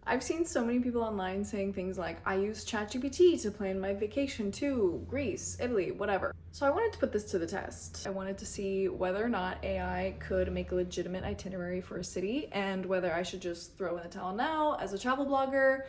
I've seen so many people online saying things like, I used ChatGPT to plan my vacation to Greece, Italy, whatever. So I wanted to put this to the test. I wanted to see whether or not AI could make a legitimate itinerary for a city and whether I should just throw in the towel now as a travel blogger,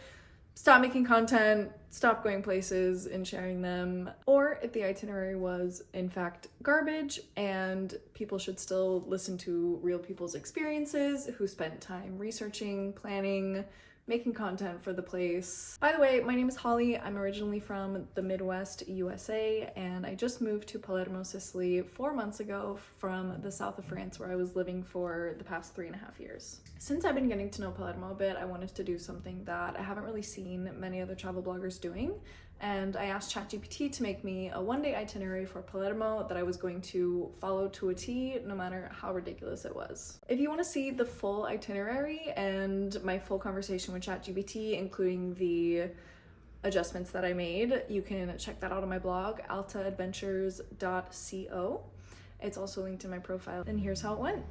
stop making content, stop going places and sharing them, or if the itinerary was in fact garbage and people should still listen to real people's experiences who spent time researching, planning, making content for the place. By the way, my name is Holly. I'm originally from the Midwest, USA, and I just moved to Palermo, Sicily 4 months ago from the south of France where I was living for the past 3.5 years. Since I've been getting to know Palermo a bit, I wanted to do something that I haven't really seen many other travel bloggers doing, and I asked ChatGPT to make me a one-day itinerary for Palermo that I was going to follow to a T, no matter how ridiculous it was. If you want to see the full itinerary and my full conversation with ChatGPT, including the adjustments that I made, you can check that out on my blog, altaadventures.co. It's also linked in my profile, and here's how it went.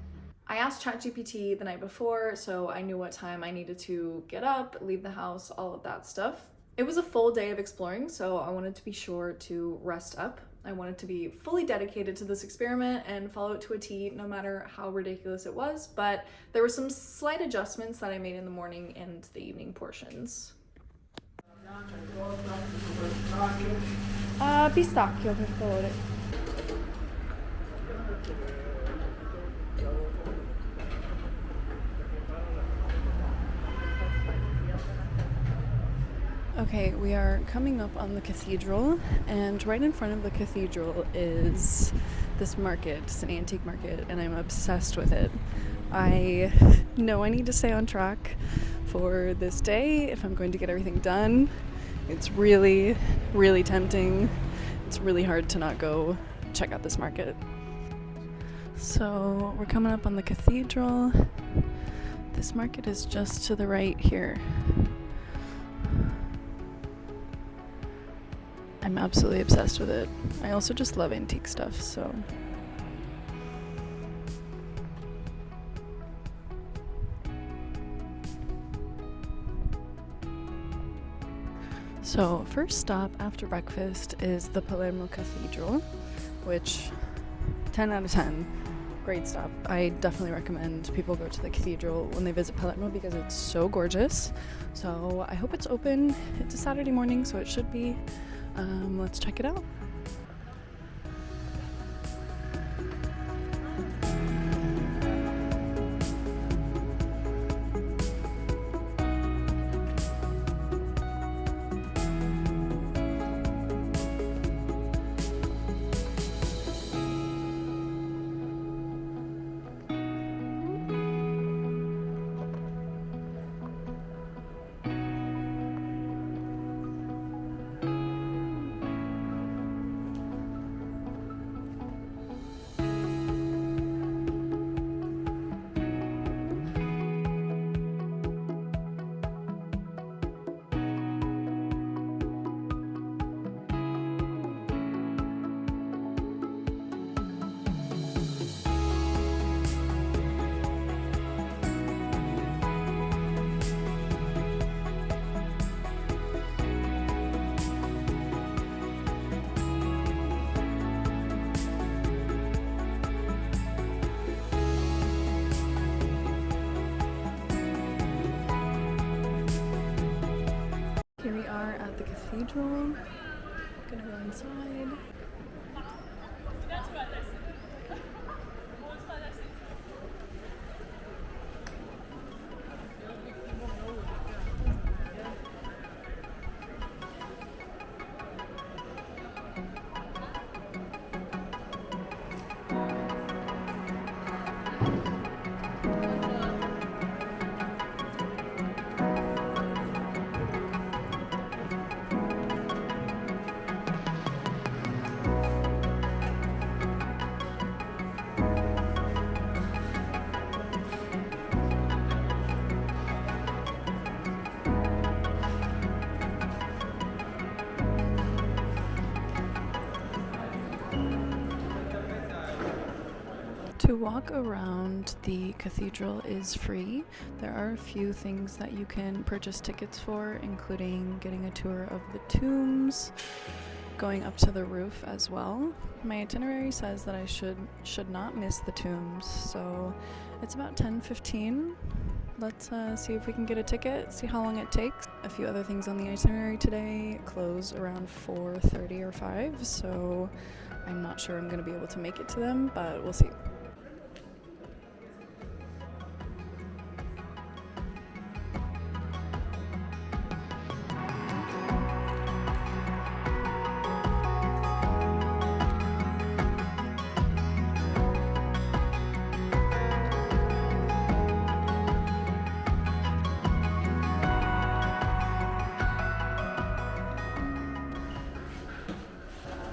I asked ChatGPT the night before, so I knew what time I needed to get up, leave the house, all of that stuff. It was a full day of exploring, so I wanted to be sure to rest up. I wanted to be fully dedicated to this experiment and follow it to a T, no matter how ridiculous it was, but there were some slight adjustments that I made in the morning and the evening portions. Pistacchio, per favore. Okay, we are coming up on the cathedral, and right in front of the cathedral is this market. It's an antique market, and I'm obsessed with it. I know I need to stay on track for this day if I'm going to get everything done. It's really, really tempting. It's really hard to not go check out this market. So we're coming up on the cathedral. This market is just to the right here. I'm absolutely obsessed with it. I also just love antique stuff, so. So, first stop after breakfast is the Palermo Cathedral, which 10 out of 10, great stop. I definitely recommend people go to the cathedral when they visit Palermo because it's so gorgeous. So I hope it's open. It's a Saturday morning, so it should be. Let's check it out. Here we are at the cathedral. Gonna go inside. To walk around the cathedral is free. There are a few things that you can purchase tickets for, including getting a tour of the tombs, going up to the roof as well. My itinerary says that I should not miss the tombs, so it's about 10:15. Let's see if we can get a ticket, see how long it takes. A few other things on the itinerary today close around 4:30 or 5, so I'm not sure I'm going to be able to make it to them, but we'll see.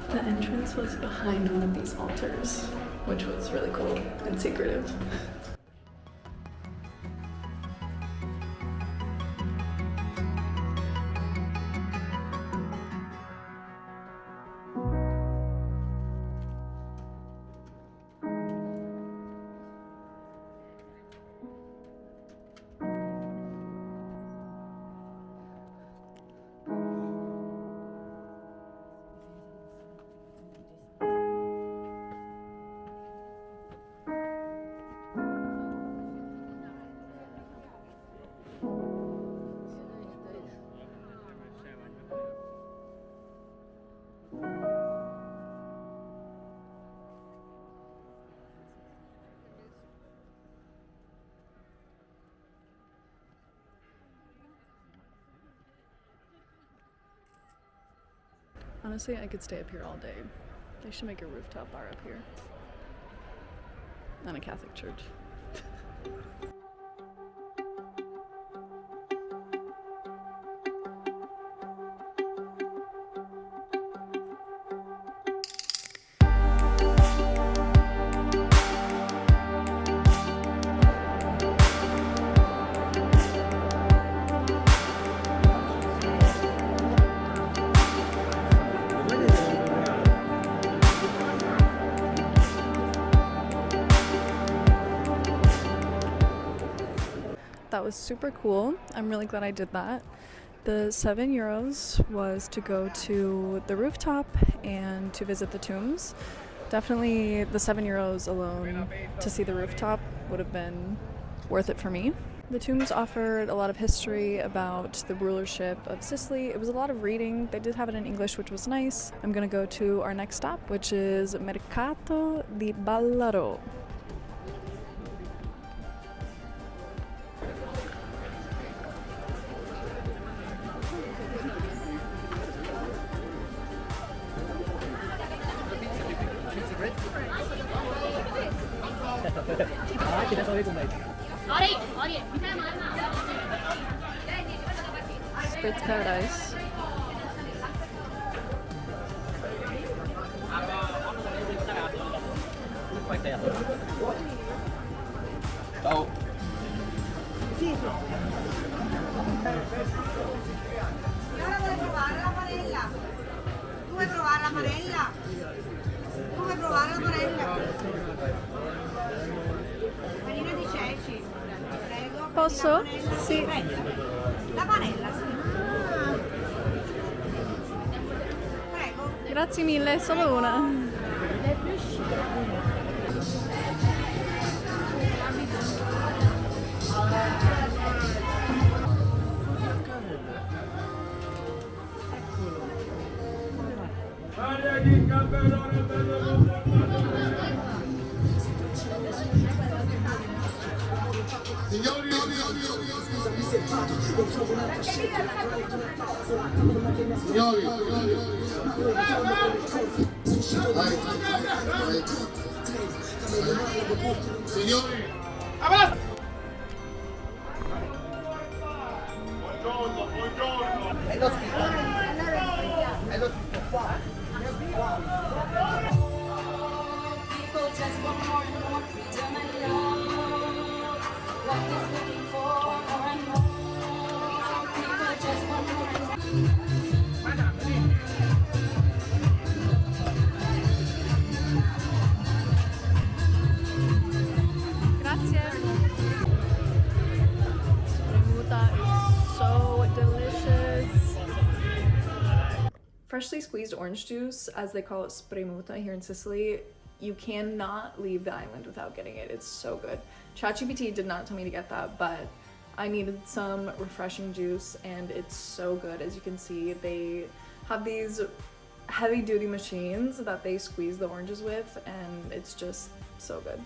The entrance was behind one of these altars, which was really cool and secretive. Honestly, I could stay up here all day. They should make a rooftop bar up here. And a Catholic church. That was super cool. I'm really glad I did that. The €7 was to go to the rooftop and to visit the tombs. Definitely the €7 alone to see the rooftop would have been worth it for me. The tombs offered a lot of history about the rulership of Sicily. It was a lot of reading. They did have it in English, which was nice. I'm gonna go to our next stop, which is Mercato di Ballaro. Spritz Paradise. Ciao. Ora vuoi provare la panella? Tu vuoi provare la panella? Tu vuoi provare la panella? Panina di ceci. Prego. Posso? Sì. La panella, sì. Prego. Grazie mille, solo una. Signori, buongiorno. È lo scritto qua. People just want more and more freedom and love. Life is looking for more and more. People just want more and more. freshly squeezed orange juice, as they call it spremuta here in Sicily. You cannot leave the island without getting it. It's so good. ChatGPT did not tell me to get that, but I needed some refreshing juice and it's so good. As you can see, they have these heavy duty machines that they squeeze the oranges with and it's just so good.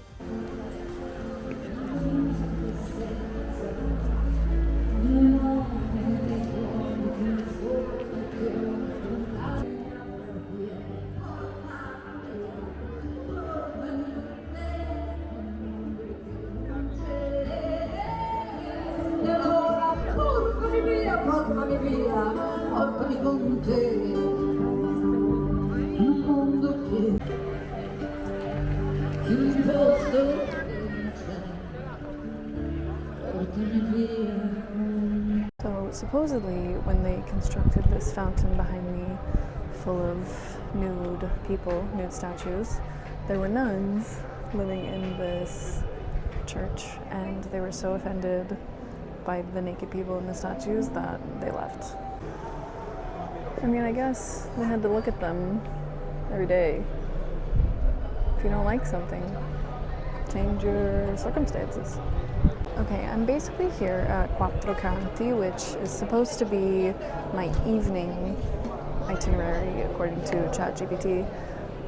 Portami via, portami con te, in un mondo che il posto portami via. So supposedly when they constructed this fountain behind me full of nude people, nude statues, there were nuns living in this church and they were so offended by the naked people in the statues that they left. I mean, I guess they had to look at them every day. If you don't like something, change your circumstances. Okay, I'm basically here at Quattro Canti, which is supposed to be my evening itinerary according to ChatGPT,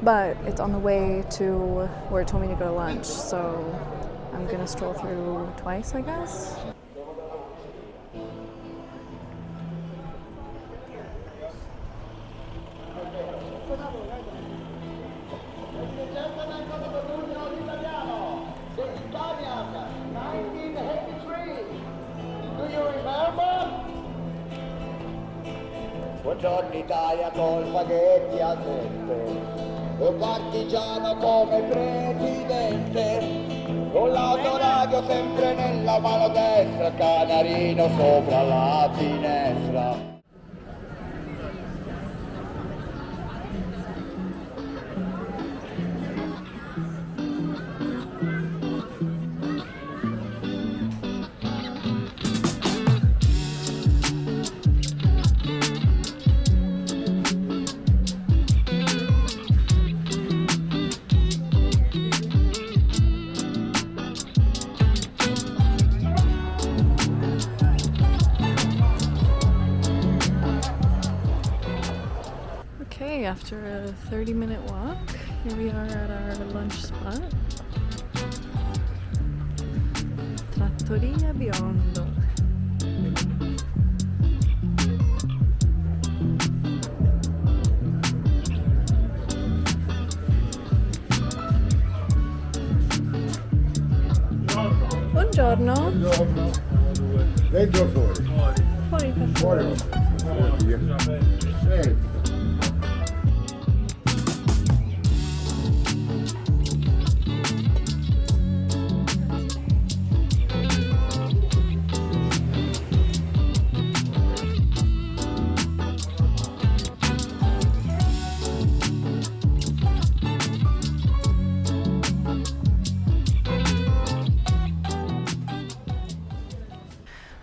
but it's on the way to where it told me to go to lunch, so I'm gonna stroll through twice, I guess. Buongiorno Italia con spaghetti a sette, un partigiano come presidente, con l'autoradio sempre nella mano destra, canarino sopra la finestra. Okay, after a 30-minute walk, here we are at our lunch spot. Trattoria Biondo. Buongiorno. Buongiorno. Dentro o fuori? Fuori per Fuori. favore. Sì.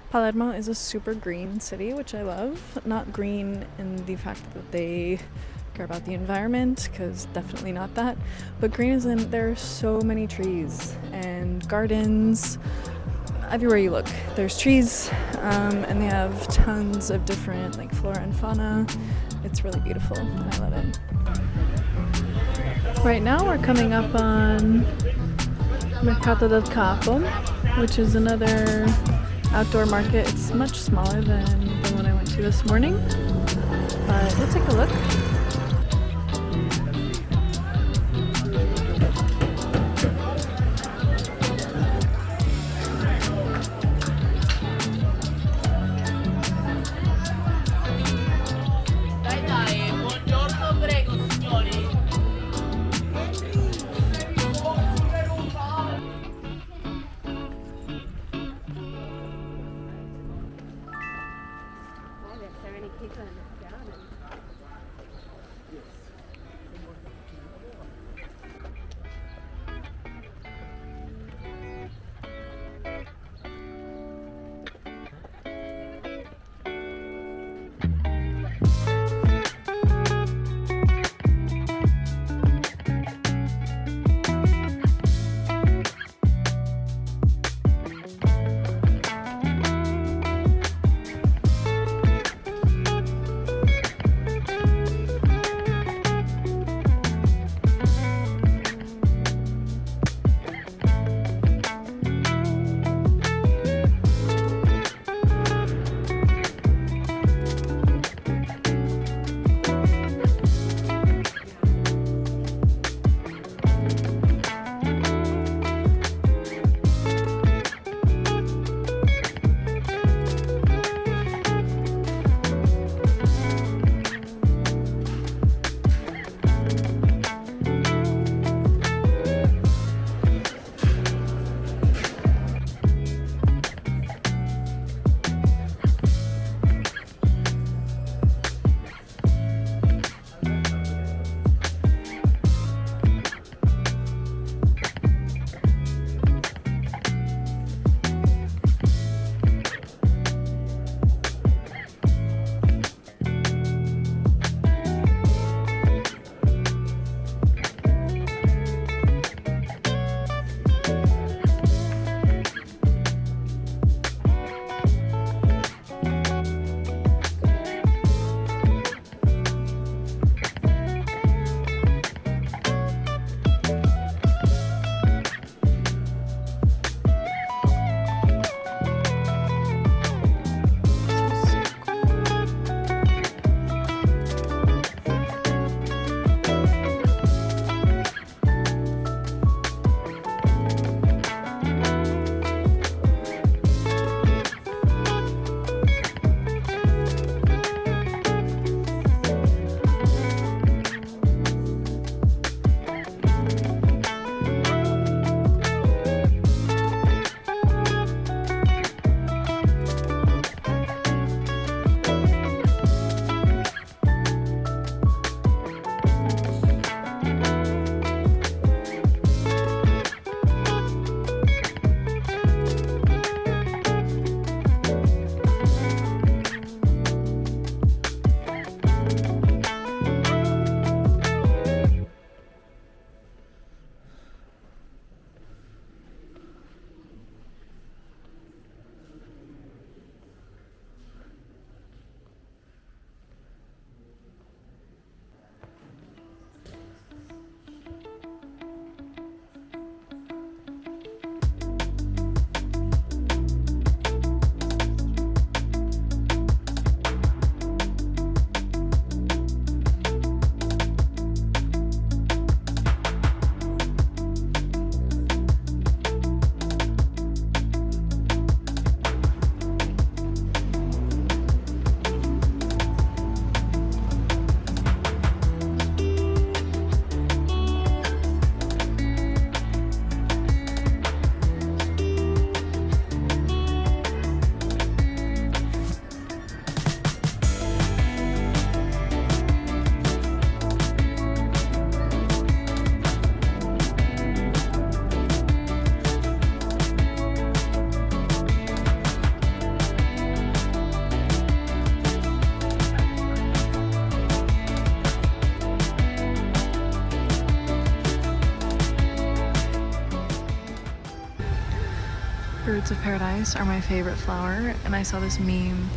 Palermo is a super green city, which I love. Not green in the fact that they care about the environment, because definitely not that, but green is in there are so many trees and gardens everywhere you look. There's trees, and they have tons of different like flora and fauna. It's really beautiful and I love it. Right now we're coming up on Mercato del Capo, which is another outdoor market. It's much smaller than the one I went to this morning, but we'll take a look. Buongiorno, prego signori. birds of paradise are my favorite flower, and I saw this meme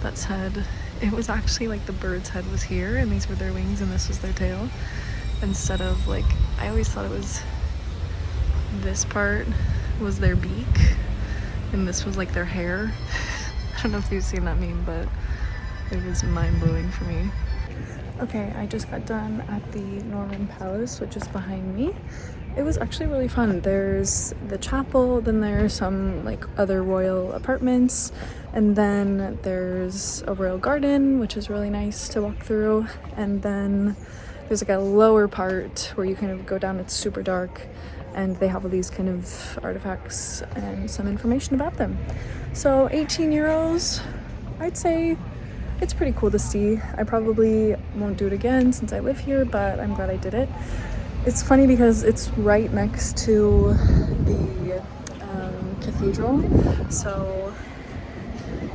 that said it was actually like the bird's head was here and these were their wings and this was their tail, instead of like, I always thought it was this part was their beak and this was like their hair. I don't know if you've seen that meme, but it was mind-blowing for me. Okay, I just got done at the Norman Palace, which is behind me. It was actually really fun. There's the chapel, then there's some like other royal apartments, and then there's a royal garden, which is really nice to walk through, and then there's like a lower part where you kind of go down. It's super dark, and they have all these kind of artifacts and some information about them. So 18 euros, I'd say it's pretty cool to see. I probably won't do it again since I live here, but I'm glad I did it. It's funny because it's right next to the cathedral, so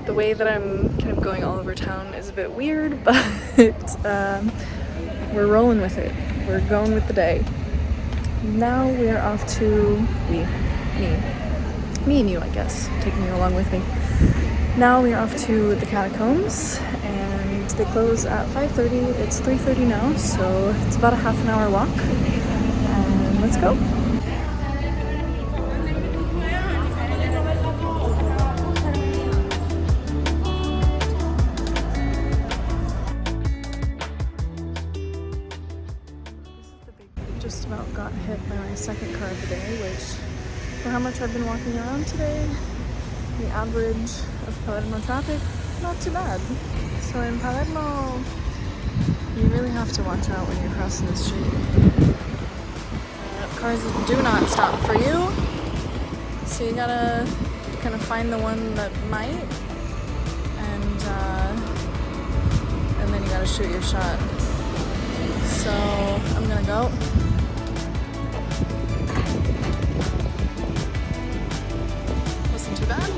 the way that I'm kind of going all over town is a bit weird, but we're rolling with it. We're going with the day. Now we're off to me and you, I guess, taking you along with me. Now we're off to the catacombs, and they close at 5:30. It's 3:30 now, so it's about a half an hour walk. And let's go. Just about got hit by my second car of the day, which, for how much I've been walking around today, the average of Palermo traffic, not too bad. So in Palermo, you really have to watch out when you're crossing the street. Cars do not stop for you, so you gotta kind of find the one that might, and then you gotta shoot your shot. So I'm gonna go. Wasn't too bad.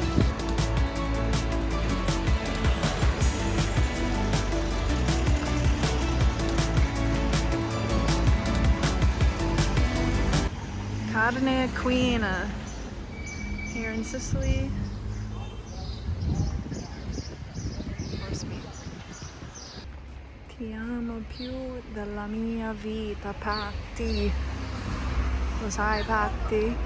Carne Quina here in Sicily. Horse meat. Ti amo più della mia vita, Patti. Lo sai, Patti?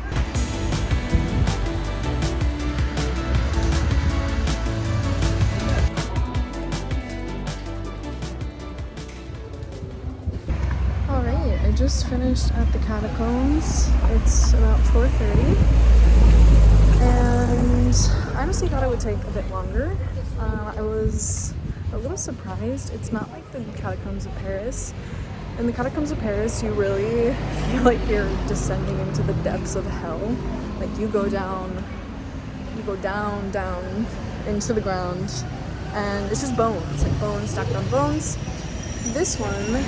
Alright, I just finished at the catacombs. It's about 4:30, and I honestly thought it would take a bit longer. I was a little surprised. It's not like the catacombs of Paris. In the catacombs of Paris, you really feel like you're descending into the depths of hell. Like you go down into the ground, and it's just bones, like bones stacked on bones. This one,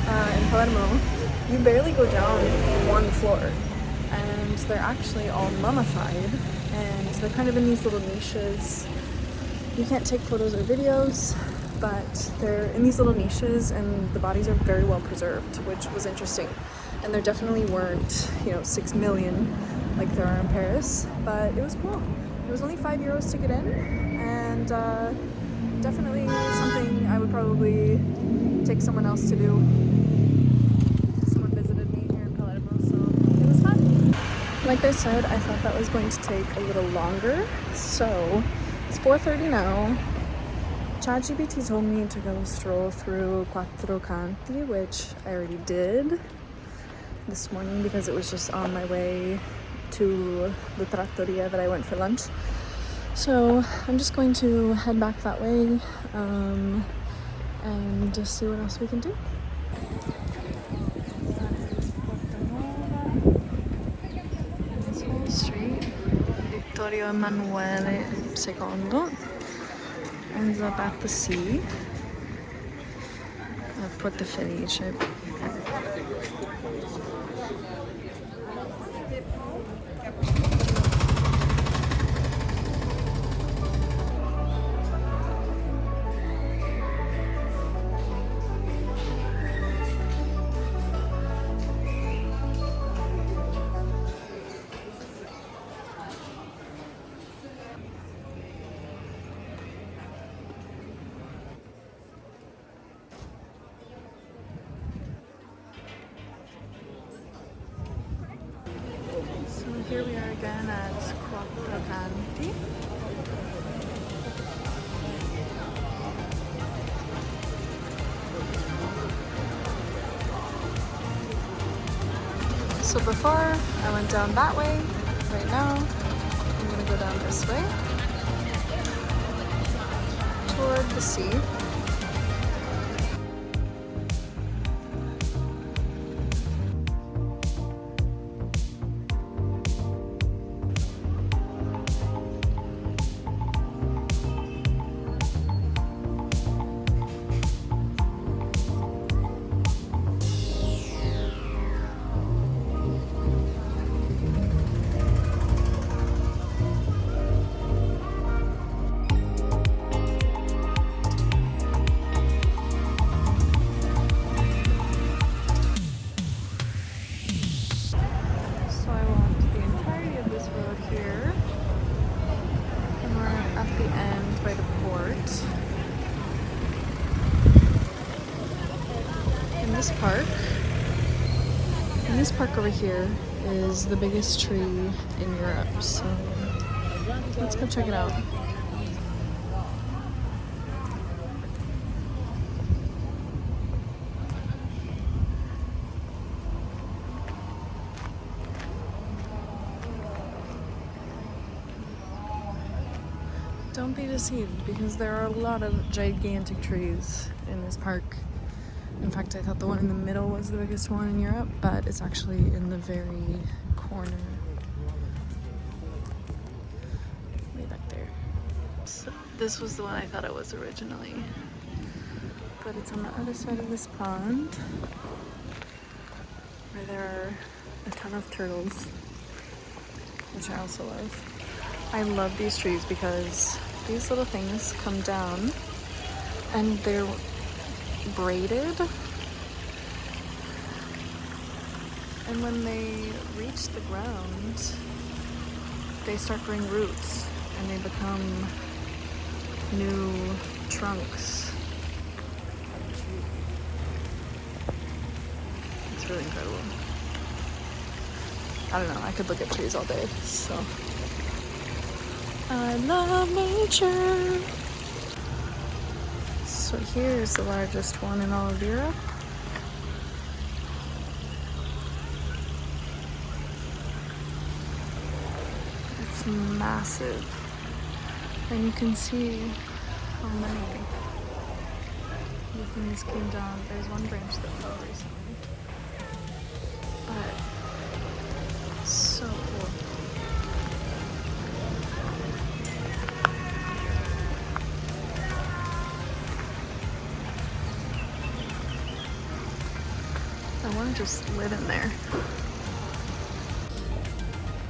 in Palermo, you barely go down one floor, and they're actually all mummified, and they're kind of in these little niches. You can't take photos or videos, but they're in these little niches, and the bodies are very well preserved, which was interesting. And there definitely weren't, 6 million like there are in Paris, but it was cool. It was only 5 euros to get in, and definitely something I would probably take someone else to do. Someone visited me here in Palermo, so it was fun. Like I said, I thought that was going to take a little longer, so it's 4:30 now. ChatGPT told me to go stroll through Quattro Canti, which I already did this morning because it was just on my way to the trattoria that I went for lunch. So I'm just going to head back that way and just see what else we can do. This whole street, Vittorio Emanuele II, ends up at the sea of Porto Felice. again at Quattro Canti. So before I went down that way, right now I'm gonna go down this way toward the sea. This park over here is the biggest tree in Europe, so let's go check it out. Don't be deceived because there are a lot of gigantic trees in this park. In fact, I thought the one in the middle was the biggest one in Europe, but it's actually in the very corner. Way back there. So this was the one I thought it was originally. But it's on the other side of this pond, where there are a ton of turtles, which I also love. I love these trees because these little things come down and they're braided, and when they reach the ground they start growing roots and they become new trunks. It's really incredible. I don't know, I could look at trees all day, so I love nature. So here's the largest one in all of Europe. It's massive. And you can see how many new things came down. There's one branch that fell recently. But so cool. I want to just live in there.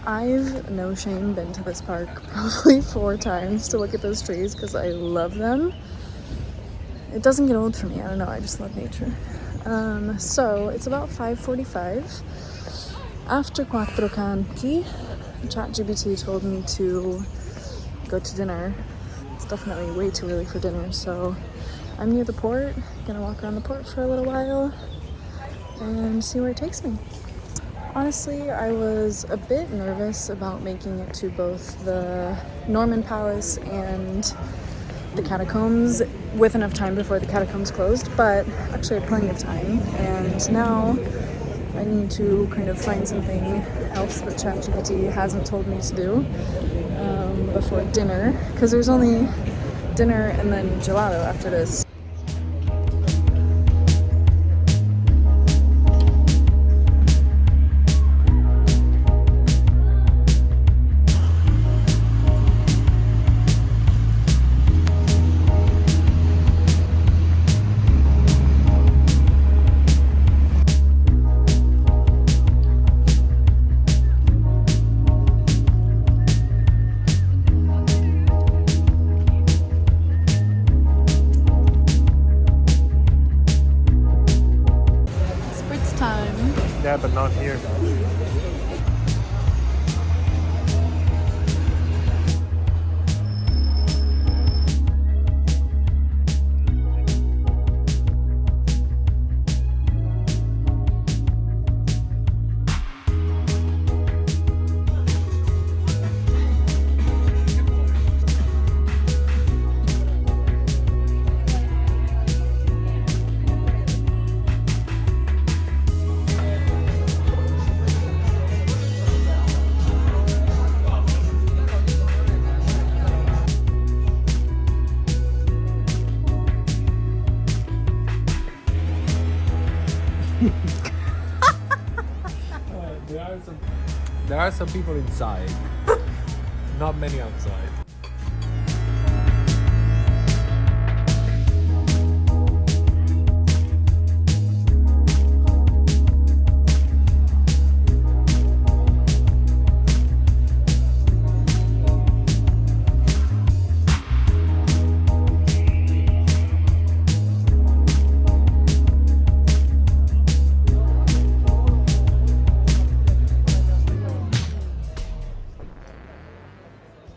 I've, no shame, been to this park probably 4 times to look at those trees because I love them. It doesn't get old for me, I don't know, I just love nature. So it's about 5:45. After Quattro Canti, ChatGPT told me to go to dinner. It's definitely way too early for dinner, so I'm near the port, gonna walk around the port for a little while and see where it takes me. Honestly, I was a bit nervous about making it to both the Norman Palace and the catacombs with enough time before the catacombs closed, but actually I had plenty of time, and now I need to kind of find something else that ChatGPT hasn't told me to do before dinner, because there's only dinner and then gelato after this. Yeah, but not here. There are some people inside, not many outside.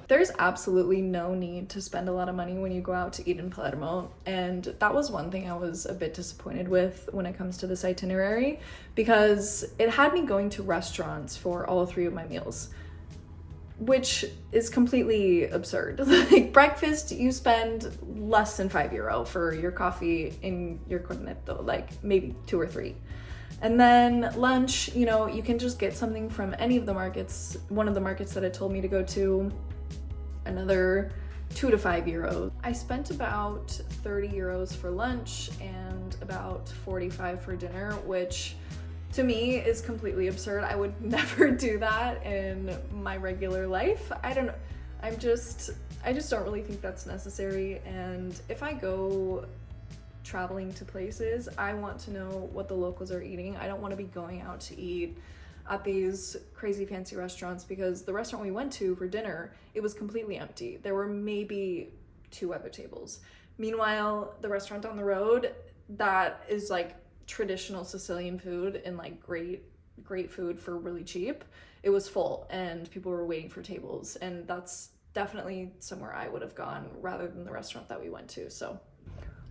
There's absolutely no need to spend a lot of money when you go out to eat in Palermo, and that was one thing I was a bit disappointed with when it comes to this itinerary, because it had me going to restaurants for all three of my meals, which is completely absurd. Like breakfast, you spend less than €5 for your coffee in your cornetto, like maybe 2 or 3. And then lunch, you know, you can just get something from any of the markets. One of the markets that it told me to go to, another €2 to €5. I spent about €30 for lunch and about 45 for dinner, which to me is completely absurd. I would never do that in my regular life. I don't know. I just don't really think that's necessary. And if I go traveling to places, I want to know what the locals are eating. I don't want to be going out to eat at these crazy fancy restaurants, because the restaurant we went to for dinner, it was completely empty. There were maybe 2 other tables. Meanwhile, the restaurant down the road, that is like traditional Sicilian food and like great food for really cheap, it was full and people were waiting for tables, and that's definitely somewhere I would have gone rather than the restaurant that we went to. So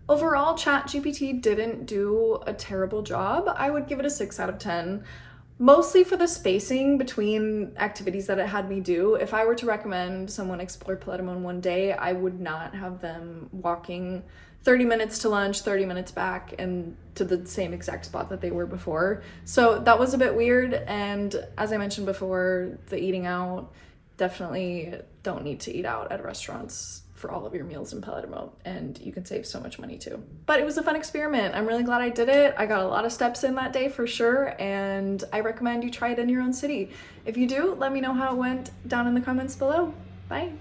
overall, ChatGPT didn't do a terrible job. I would give it a 6 out of 10. Mostly for the spacing between activities that it had me do. If I were to recommend someone explore Palermo in one day, I would not have them walking 30 minutes to lunch, 30 minutes back, and to the same exact spot that they were before. So that was a bit weird. And as I mentioned before, the eating out, definitely don't need to eat out at restaurants for all of your meals in Palermo, and you can save so much money too. But it was a fun experiment. I'm really glad I did it. I got a lot of steps in that day for sure, and I recommend you try it in your own city. If you do, let me know how it went down in the comments below. Bye.